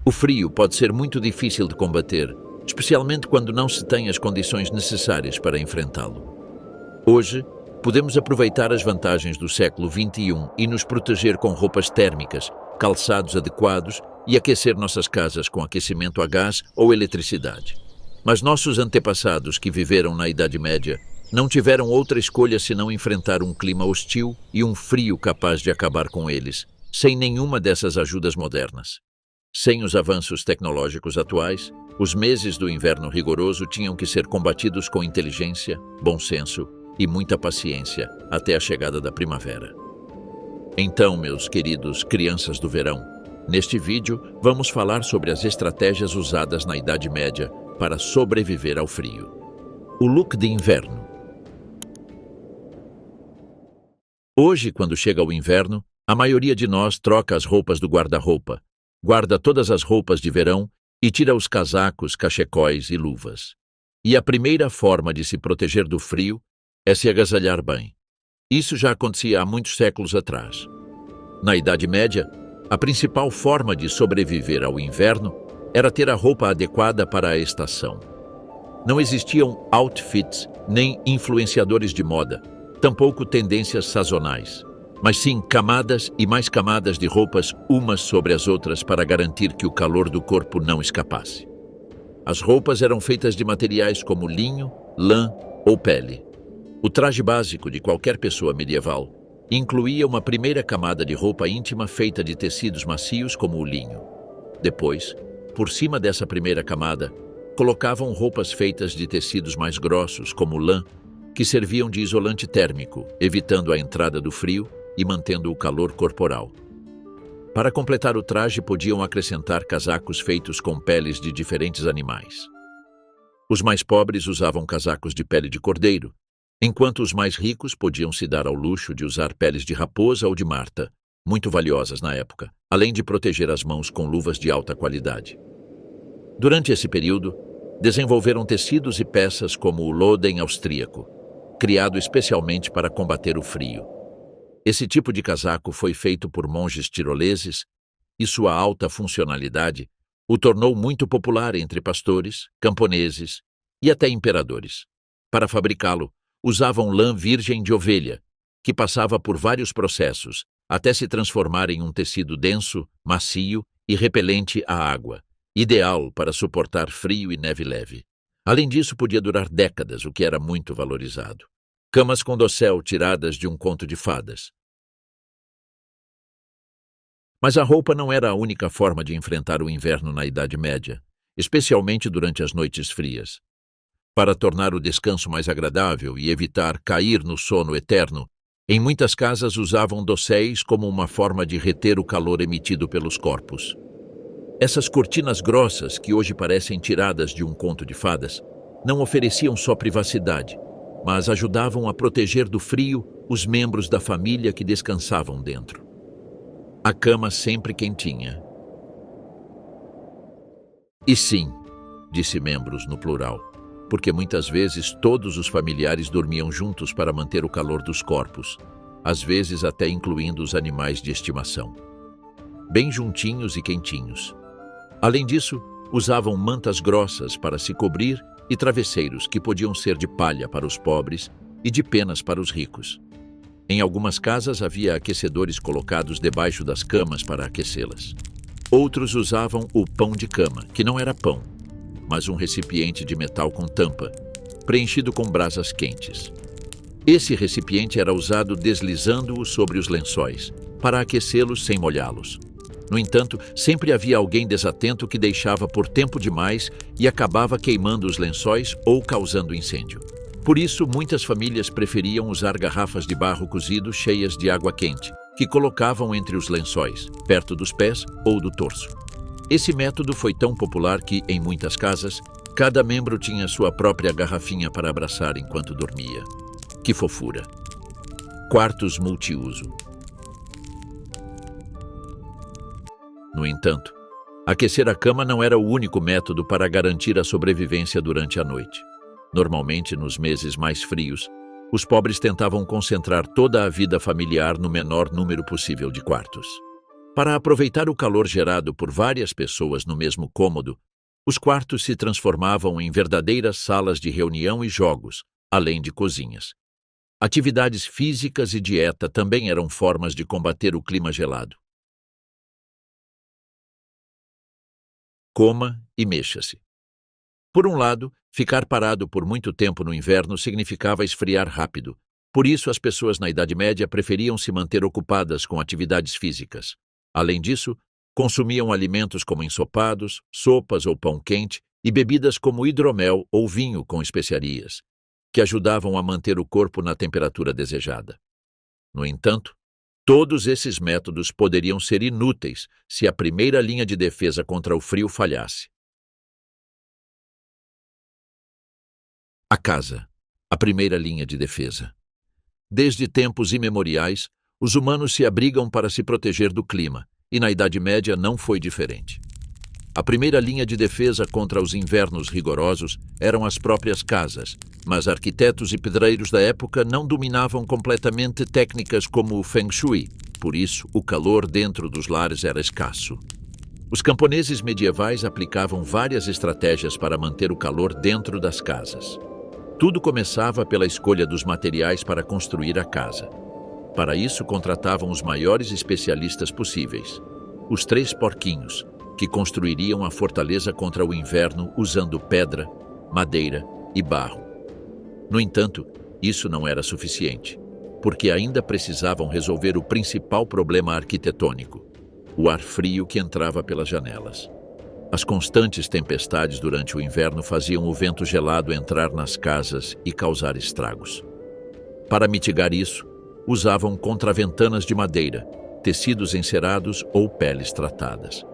O frio pode ser muito difícil de combater, especialmente quando não se tem as condições necessárias para enfrentá-lo. Hoje, podemos aproveitar as vantagens do século XXI e nos proteger com roupas térmicas, calçados adequados e aquecer nossas casas com aquecimento a gás ou eletricidade. Mas nossos antepassados que viveram na Idade Média não tiveram outra escolha senão enfrentar um clima hostil e um frio capaz de acabar com eles, sem nenhuma dessas ajudas modernas. Sem os avanços tecnológicos atuais, os meses do inverno rigoroso tinham que ser combatidos com inteligência, bom senso e muita paciência até a chegada da primavera. Então, meus queridos crianças do verão, neste vídeo vamos falar sobre as estratégias usadas na Idade Média para sobreviver ao frio. O look de inverno. Hoje, quando chega o inverno, a maioria de nós troca as roupas do guarda-roupa, guarda todas as roupas de verão e tira os casacos, cachecóis e luvas. E a primeira forma de se proteger do frio é se agasalhar bem. Isso já acontecia há muitos séculos atrás. Na Idade Média, a principal forma de sobreviver ao inverno era ter a roupa adequada para a estação. Não existiam outfits nem influenciadores de moda, tampouco tendências sazonais, mas sim camadas e mais camadas de roupas umas sobre as outras para garantir que o calor do corpo não escapasse. As roupas eram feitas de materiais como linho, lã ou pele. O traje básico de qualquer pessoa medieval incluía uma primeira camada de roupa íntima feita de tecidos macios como o linho. Depois, por cima dessa primeira camada, colocavam roupas feitas de tecidos mais grossos como lã, que serviam de isolante térmico, evitando a entrada do frio e mantendo o calor corporal. Para completar o traje, podiam acrescentar casacos feitos com peles de diferentes animais. Os mais pobres usavam casacos de pele de cordeiro, enquanto os mais ricos podiam se dar ao luxo de usar peles de raposa ou de marta, muito valiosas na época, além de proteger as mãos com luvas de alta qualidade. Durante esse período, desenvolveram tecidos e peças como o loden austríaco, criado especialmente para combater o frio. Esse tipo de casaco foi feito por monges tiroleses e sua alta funcionalidade o tornou muito popular entre pastores, camponeses e até imperadores. Para fabricá-lo, usavam lã virgem de ovelha, que passava por vários processos, até se transformar em um tecido denso, macio e repelente à água, ideal para suportar frio e neve leve. Além disso, podia durar décadas, o que era muito valorizado. Camas com dossel tiradas de um conto de fadas. Mas a roupa não era a única forma de enfrentar o inverno na Idade Média, especialmente durante as noites frias. Para tornar o descanso mais agradável e evitar cair no sono eterno, em muitas casas usavam dosséis como uma forma de reter o calor emitido pelos corpos. Essas cortinas grossas, que hoje parecem tiradas de um conto de fadas, não ofereciam só privacidade, mas ajudavam a proteger do frio os membros da família que descansavam dentro. A cama sempre quentinha. E sim, disse membros no plural, porque muitas vezes todos os familiares dormiam juntos para manter o calor dos corpos, às vezes até incluindo os animais de estimação. Bem juntinhos e quentinhos. Além disso, usavam mantas grossas para se cobrir e travesseiros que podiam ser de palha para os pobres e de penas para os ricos. Em algumas casas havia aquecedores colocados debaixo das camas para aquecê-las. Outros usavam o pão de cama, que não era pão, mas um recipiente de metal com tampa, preenchido com brasas quentes. Esse recipiente era usado deslizando-o sobre os lençóis, para aquecê-los sem molhá-los. No entanto, sempre havia alguém desatento que deixava por tempo demais e acabava queimando os lençóis ou causando incêndio. Por isso, muitas famílias preferiam usar garrafas de barro cozido cheias de água quente, que colocavam entre os lençóis, perto dos pés ou do torso. Esse método foi tão popular que, em muitas casas, cada membro tinha sua própria garrafinha para abraçar enquanto dormia. Que fofura! Quartos multiuso. No entanto, aquecer a cama não era o único método para garantir a sobrevivência durante a noite. Normalmente, nos meses mais frios, os pobres tentavam concentrar toda a vida familiar no menor número possível de quartos. Para aproveitar o calor gerado por várias pessoas no mesmo cômodo, os quartos se transformavam em verdadeiras salas de reunião e jogos, além de cozinhas. Atividades físicas e dieta também eram formas de combater o clima gelado. Coma e mexa-se. Por um lado, ficar parado por muito tempo no inverno significava esfriar rápido. Por isso, as pessoas na Idade Média preferiam se manter ocupadas com atividades físicas. Além disso, consumiam alimentos como ensopados, sopas ou pão quente e bebidas como hidromel ou vinho com especiarias, que ajudavam a manter o corpo na temperatura desejada. No entanto, todos esses métodos poderiam ser inúteis se a primeira linha de defesa contra o frio falhasse. A casa, a primeira linha de defesa. Desde tempos imemoriais, os humanos se abrigam para se proteger do clima, e na Idade Média não foi diferente. A primeira linha de defesa contra os invernos rigorosos eram as próprias casas, mas arquitetos e pedreiros da época não dominavam completamente técnicas como o Feng Shui, por isso o calor dentro dos lares era escasso. Os camponeses medievais aplicavam várias estratégias para manter o calor dentro das casas. Tudo começava pela escolha dos materiais para construir a casa. Para isso, contratavam os maiores especialistas possíveis, os 3 porquinhos, que construiriam a fortaleza contra o inverno usando pedra, madeira e barro. No entanto, isso não era suficiente, porque ainda precisavam resolver o principal problema arquitetônico, o ar frio que entrava pelas janelas. As constantes tempestades durante o inverno faziam o vento gelado entrar nas casas e causar estragos. Para mitigar isso, usavam contraventanas de madeira, tecidos encerados ou peles tratadas.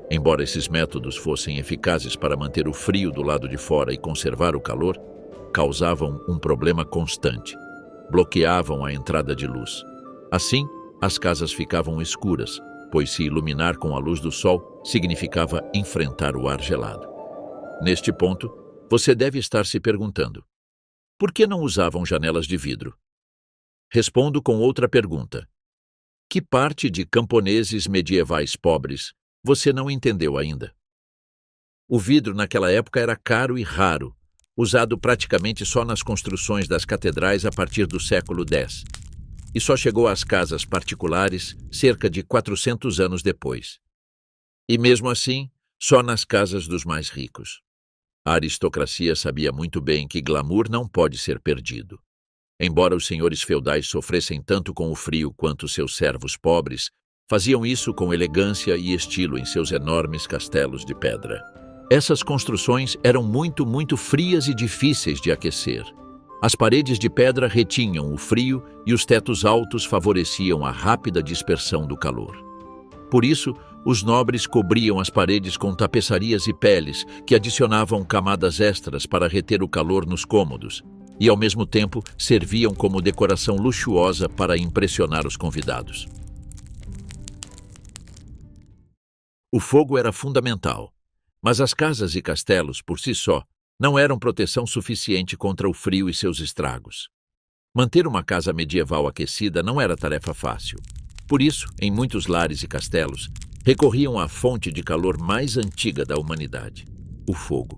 Embora esses métodos fossem eficazes para manter o frio do lado de fora e conservar o calor, causavam um problema constante. Bloqueavam a entrada de luz. Assim, as casas ficavam escuras, pois se iluminar com a luz do sol significava enfrentar o ar gelado. Neste ponto, você deve estar se perguntando: por que não usavam janelas de vidro? Respondo com outra pergunta. Que parte de camponeses medievais pobres você não entendeu ainda? O vidro naquela época era caro e raro, usado praticamente só nas construções das catedrais a partir do século X. E só chegou às casas particulares cerca de 400 anos depois. E mesmo assim, só nas casas dos mais ricos. A aristocracia sabia muito bem que glamour não pode ser perdido. Embora os senhores feudais sofressem tanto com o frio quanto seus servos pobres, faziam isso com elegância e estilo em seus enormes castelos de pedra. Essas construções eram muito frias e difíceis de aquecer. As paredes de pedra retinham o frio e os tetos altos favoreciam a rápida dispersão do calor. Por isso, os nobres cobriam as paredes com tapeçarias e peles que adicionavam camadas extras para reter o calor nos cômodos e, ao mesmo tempo, serviam como decoração luxuosa para impressionar os convidados. O fogo era fundamental, mas as casas e castelos, por si só, não eram proteção suficiente contra o frio e seus estragos. Manter uma casa medieval aquecida não era tarefa fácil. Por isso, em muitos lares e castelos, recorriam à fonte de calor mais antiga da humanidade, o fogo.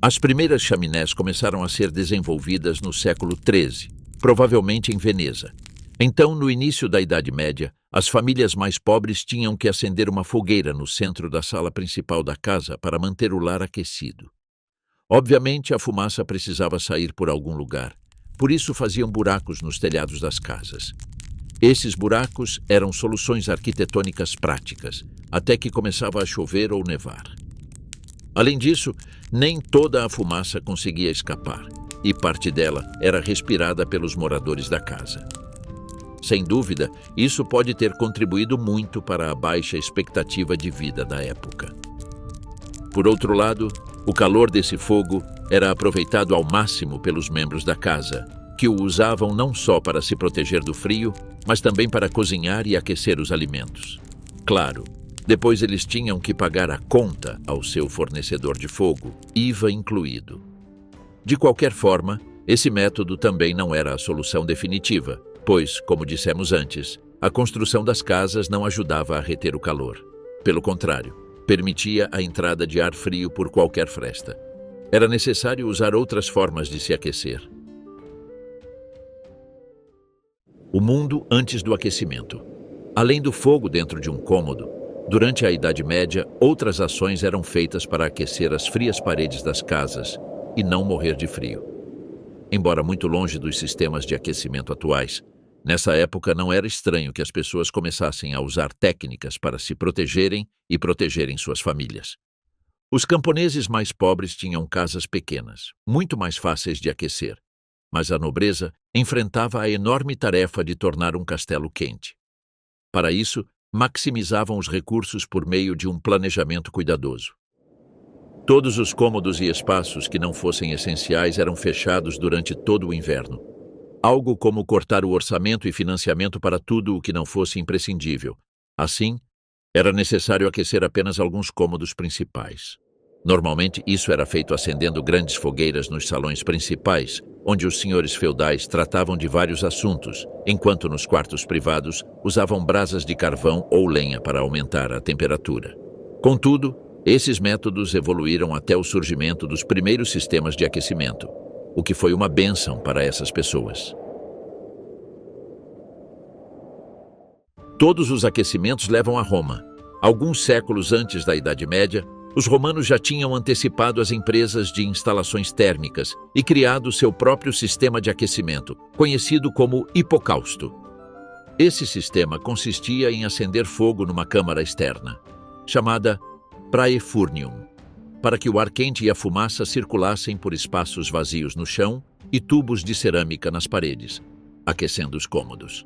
As primeiras chaminés começaram a ser desenvolvidas no século XIII, provavelmente em Veneza. Então, no início da Idade Média, as famílias mais pobres tinham que acender uma fogueira no centro da sala principal da casa para manter o lar aquecido. Obviamente, a fumaça precisava sair por algum lugar, por isso faziam buracos nos telhados das casas. Esses buracos eram soluções arquitetônicas práticas, até que começava a chover ou nevar. Além disso, nem toda a fumaça conseguia escapar, e parte dela era respirada pelos moradores da casa. Sem dúvida, isso pode ter contribuído muito para a baixa expectativa de vida da época. Por outro lado, o calor desse fogo era aproveitado ao máximo pelos membros da casa, que o usavam não só para se proteger do frio, mas também para cozinhar e aquecer os alimentos. Claro, depois eles tinham que pagar a conta ao seu fornecedor de fogo, IVA incluído. De qualquer forma, esse método também não era a solução definitiva, pois, como dissemos antes, A construção das casas não ajudava a reter o calor. Pelo contrário, permitia a entrada de ar frio por qualquer fresta. Era necessário usar outras formas de se aquecer. O mundo antes do aquecimento. Além do fogo dentro de um cômodo, durante a Idade Média, outras ações eram feitas para aquecer as frias paredes das casas e não morrer de frio. Embora muito longe dos sistemas de aquecimento atuais, nessa época não era estranho que as pessoas começassem a usar técnicas para se protegerem e protegerem suas famílias. Os camponeses mais pobres tinham casas pequenas, muito mais fáceis de aquecer, mas a nobreza enfrentava a enorme tarefa de tornar um castelo quente. Para isso, maximizavam os recursos por meio de um planejamento cuidadoso. Todos os cômodos e espaços que não fossem essenciais eram fechados durante todo o inverno. Algo como cortar o orçamento e financiamento para tudo o que não fosse imprescindível. Assim, era necessário aquecer apenas alguns cômodos principais. Normalmente, isso era feito acendendo grandes fogueiras nos salões principais, onde os senhores feudais tratavam de vários assuntos, enquanto nos quartos privados usavam brasas de carvão ou lenha para aumentar a temperatura. Contudo, esses métodos evoluíram até o surgimento dos primeiros sistemas de aquecimento, o que foi uma bênção para essas pessoas. Todos os aquecimentos levam a Roma. Alguns séculos antes da Idade Média, os romanos já tinham antecipado as empresas de instalações térmicas e criado seu próprio sistema de aquecimento, conhecido como hipocausto. Esse sistema consistia em acender fogo numa câmara externa, chamada praefurnium, para que o ar quente e a fumaça circulassem por espaços vazios no chão e tubos de cerâmica nas paredes, aquecendo os cômodos.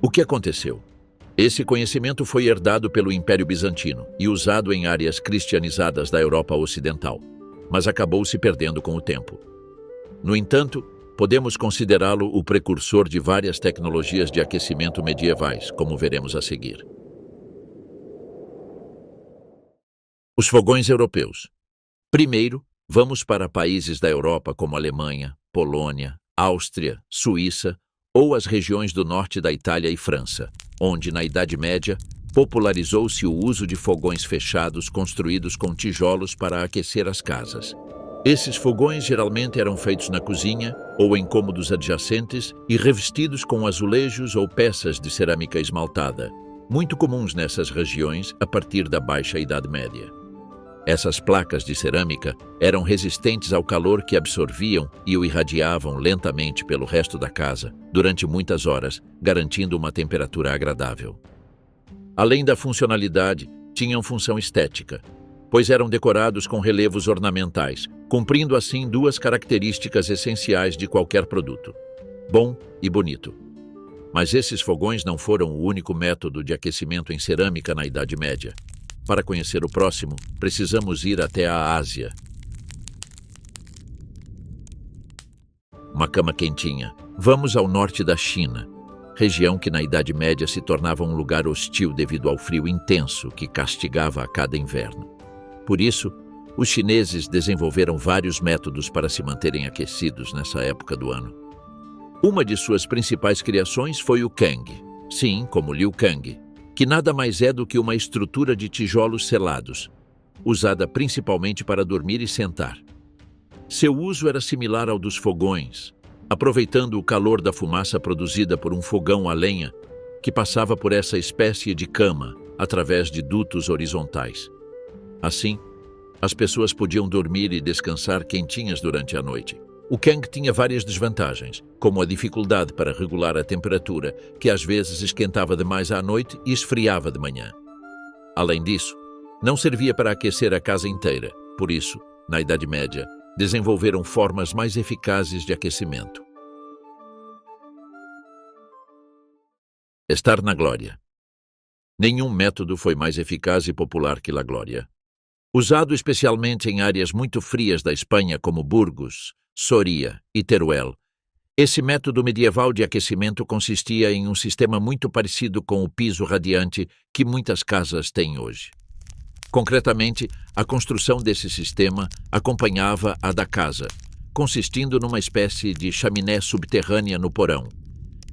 O que aconteceu? Esse conhecimento foi herdado pelo Império Bizantino e usado em áreas cristianizadas da Europa Ocidental, mas acabou se perdendo com o tempo. No entanto, podemos considerá-lo o precursor de várias tecnologias de aquecimento medievais, como veremos a seguir. Os fogões europeus. Primeiro, vamos para países da Europa como Alemanha, Polônia, Áustria, Suíça ou as regiões do norte da Itália e França, onde, na Idade Média, popularizou-se o uso de fogões fechados construídos com tijolos para aquecer as casas. Esses fogões geralmente eram feitos na cozinha ou em cômodos adjacentes e revestidos com azulejos ou peças de cerâmica esmaltada, muito comuns nessas regiões a partir da Baixa Idade Média. Essas placas de cerâmica eram resistentes ao calor que absorviam e o irradiavam lentamente pelo resto da casa, durante muitas horas, garantindo uma temperatura agradável. Além da funcionalidade, tinham função estética, pois eram decorados com relevos ornamentais, cumprindo assim duas características essenciais de qualquer produto: bom e bonito. Mas esses fogões não foram o único método de aquecimento em cerâmica na Idade Média. Para conhecer o próximo, precisamos ir até a Ásia. Uma cama quentinha. Vamos ao norte da China, região que na Idade Média se tornava um lugar hostil devido ao frio intenso que castigava a cada inverno. Por isso, os chineses desenvolveram vários métodos para se manterem aquecidos nessa época do ano. Uma de suas principais criações foi o Kang, sim, como Liu Kang, que nada mais é do que uma estrutura de tijolos selados, usada principalmente para dormir e sentar. Seu uso era similar ao dos fogões, aproveitando o calor da fumaça produzida por um fogão a lenha, que passava por essa espécie de cama através de dutos horizontais. Assim, as pessoas podiam dormir e descansar quentinhas durante a noite. O Kang tinha várias desvantagens, como a dificuldade para regular a temperatura, que às vezes esquentava demais à noite e esfriava de manhã. Além disso, não servia para aquecer a casa inteira, por isso, na Idade Média, desenvolveram formas mais eficazes de aquecimento. Estar na glória. Nenhum método foi mais eficaz e popular que a glória. Usado especialmente em áreas muito frias da Espanha como Burgos, Soria e Teruel, esse método medieval de aquecimento consistia em um sistema muito parecido com o piso radiante que muitas casas têm hoje. Concretamente, a construção desse sistema acompanhava a da casa, consistindo numa espécie de chaminé subterrânea no porão,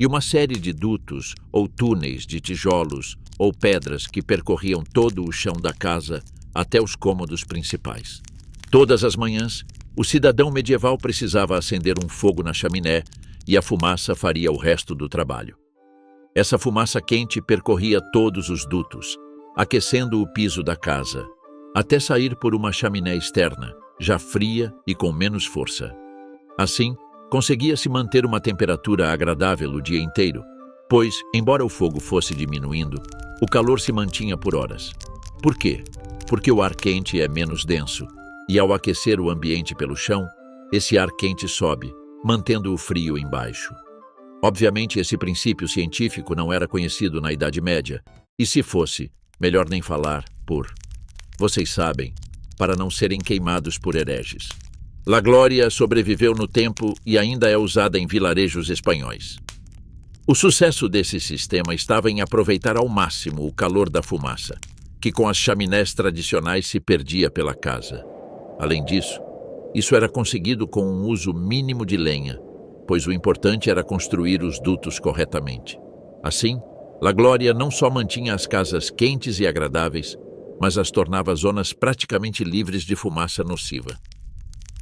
e uma série de dutos ou túneis de tijolos ou pedras que percorriam todo o chão da casa até os cômodos principais. Todas as manhãs, o cidadão medieval precisava acender um fogo na chaminé e a fumaça faria o resto do trabalho. Essa fumaça quente percorria todos os dutos, aquecendo o piso da casa, até sair por uma chaminé externa, já fria e com menos força. Assim, conseguia-se manter uma temperatura agradável o dia inteiro, pois, embora o fogo fosse diminuindo, o calor se mantinha por horas. Por quê? Porque o ar quente é menos denso, e ao aquecer o ambiente pelo chão, esse ar quente sobe, mantendo o frio embaixo. Obviamente, esse princípio científico não era conhecido na Idade Média, e se fosse, melhor nem falar, vocês sabem, para não serem queimados por hereges. La Glória sobreviveu no tempo e ainda é usada em vilarejos espanhóis. O sucesso desse sistema estava em aproveitar ao máximo o calor da fumaça, que com as chaminés tradicionais se perdia pela casa. Além disso, isso era conseguido com um uso mínimo de lenha, pois o importante era construir os dutos corretamente. Assim, La Glória não só mantinha as casas quentes e agradáveis, mas as tornava zonas praticamente livres de fumaça nociva.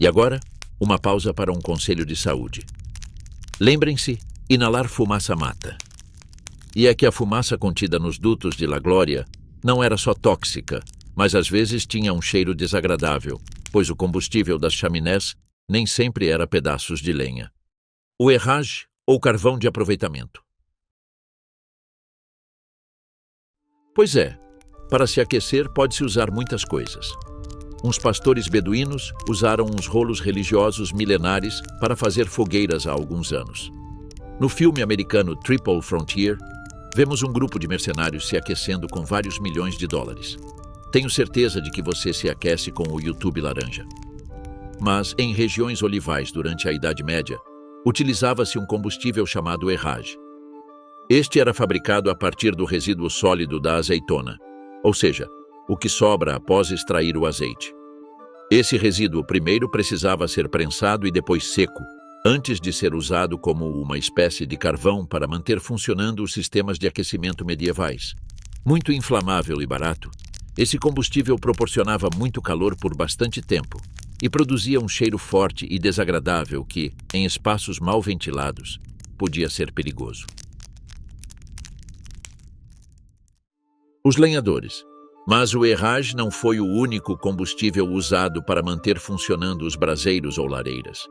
E agora, uma pausa para um conselho de saúde. Lembrem-se, inalar fumaça mata. E é que a fumaça contida nos dutos de La Glória não era só tóxica, mas às vezes tinha um cheiro desagradável, pois o combustível das chaminés nem sempre era pedaços de lenha. O herrage, ou carvão de aproveitamento. Pois é, para se aquecer pode-se usar muitas coisas. Uns pastores beduínos usaram uns rolos religiosos milenares para fazer fogueiras há alguns anos. No filme americano Triple Frontier, vemos um grupo de mercenários se aquecendo com vários milhões de dólares. Tenho certeza de que você se aquece com o YouTube laranja. Mas, em regiões olivais durante a Idade Média, utilizava-se um combustível chamado herrage. Este era fabricado a partir do resíduo sólido da azeitona, ou seja, o que sobra após extrair o azeite. Esse resíduo primeiro precisava ser prensado e depois seco, antes de ser usado como uma espécie de carvão para manter funcionando os sistemas de aquecimento medievais. Muito inflamável e barato, esse combustível proporcionava muito calor por bastante tempo e produzia um cheiro forte e desagradável que, em espaços mal ventilados, podia ser perigoso. Os lenhadores. Mas o herrage não foi o único combustível usado para manter funcionando os braseiros ou lareiras.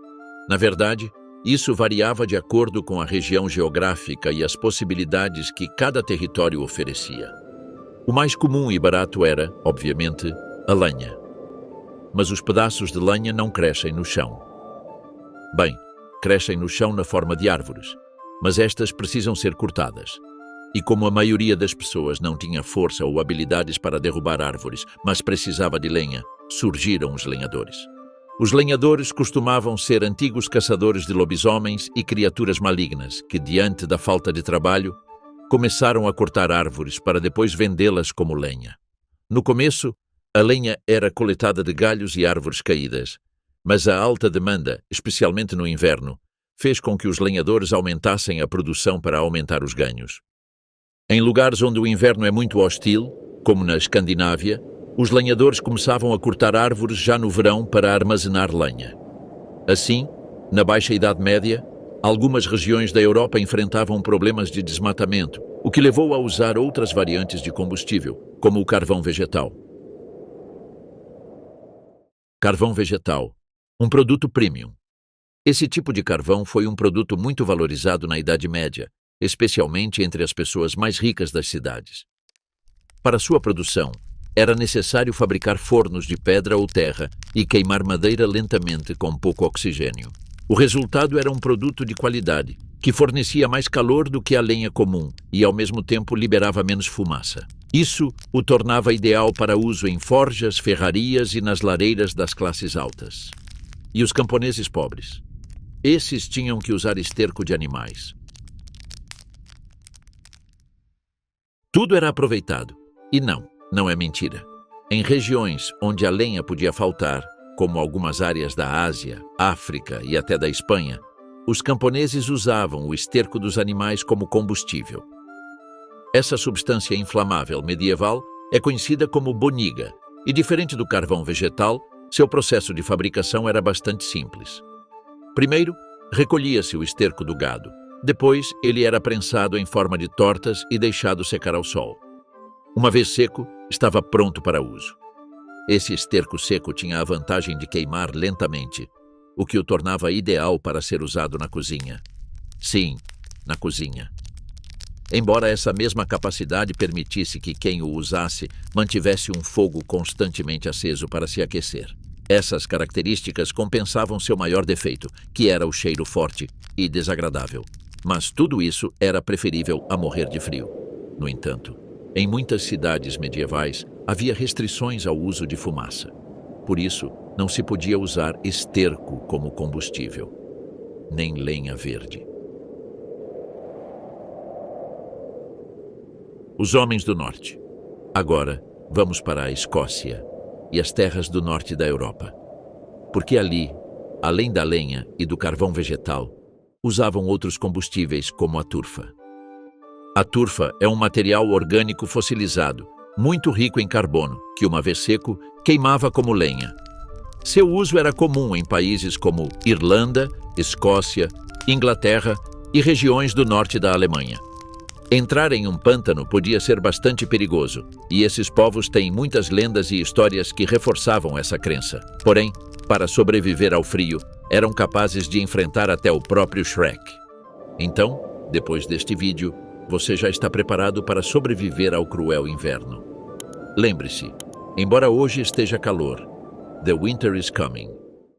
Na verdade, isso variava de acordo com a região geográfica e as possibilidades que cada território oferecia. O mais comum e barato era, obviamente, a lenha. Mas os pedaços de lenha não crescem no chão. Bem, crescem no chão na forma de árvores, mas estas precisam ser cortadas. E como a maioria das pessoas não tinha força ou habilidades para derrubar árvores, mas precisava de lenha, surgiram os lenhadores. Os lenhadores costumavam ser antigos caçadores de lobisomens e criaturas malignas que, diante da falta de trabalho, começaram a cortar árvores para depois vendê-las como lenha. No começo, a lenha era coletada de galhos e árvores caídas, mas a alta demanda, especialmente no inverno, fez com que os lenhadores aumentassem a produção para aumentar os ganhos. Em lugares onde o inverno é muito hostil, como na Escandinávia, os lenhadores começavam a cortar árvores já no verão para armazenar lenha. Assim, na Baixa Idade Média, algumas regiões da Europa enfrentavam problemas de desmatamento, o que levou a usar outras variantes de combustível, como o carvão vegetal. Carvão vegetal, um produto premium. Esse tipo de carvão foi um produto muito valorizado na Idade Média, especialmente entre as pessoas mais ricas das cidades. Para sua produção, era necessário fabricar fornos de pedra ou terra e queimar madeira lentamente com pouco oxigênio. O resultado era um produto de qualidade, que fornecia mais calor do que a lenha comum e, ao mesmo tempo, liberava menos fumaça. Isso o tornava ideal para uso em forjas, ferrarias e nas lareiras das classes altas. E os camponeses pobres? Esses tinham que usar esterco de animais. Tudo era aproveitado. E não é mentira. Em regiões onde a lenha podia faltar, como algumas áreas da Ásia, África e até da Espanha, os camponeses usavam o esterco dos animais como combustível. Essa substância inflamável medieval é conhecida como boniga, e diferente do carvão vegetal, seu processo de fabricação era bastante simples. Primeiro, recolhia-se o esterco do gado. Depois, ele era prensado em forma de tortas e deixado secar ao sol. Uma vez seco, estava pronto para uso. Esse esterco seco tinha a vantagem de queimar lentamente, o que o tornava ideal para ser usado na cozinha. Sim, na cozinha. Embora essa mesma capacidade permitisse que quem o usasse mantivesse um fogo constantemente aceso para se aquecer. Essas características compensavam seu maior defeito, que era o cheiro forte e desagradável. Mas tudo isso era preferível a morrer de frio. No entanto, em muitas cidades medievais, havia restrições ao uso de fumaça. Por isso, não se podia usar esterco como combustível, nem lenha verde. Os homens do norte. Agora, vamos para a Escócia e as terras do norte da Europa. Porque ali, além da lenha e do carvão vegetal, usavam outros combustíveis como a turfa. A turfa é um material orgânico fossilizado, muito rico em carbono, que uma vez seco, queimava como lenha. Seu uso era comum em países como Irlanda, Escócia, Inglaterra e regiões do norte da Alemanha. Entrar em um pântano podia ser bastante perigoso, e esses povos têm muitas lendas e histórias que reforçavam essa crença. Porém, para sobreviver ao frio, eram capazes de enfrentar até o próprio Shrek. Então, depois deste vídeo, você já está preparado para sobreviver ao cruel inverno. Lembre-se, embora hoje esteja calor, the winter is coming.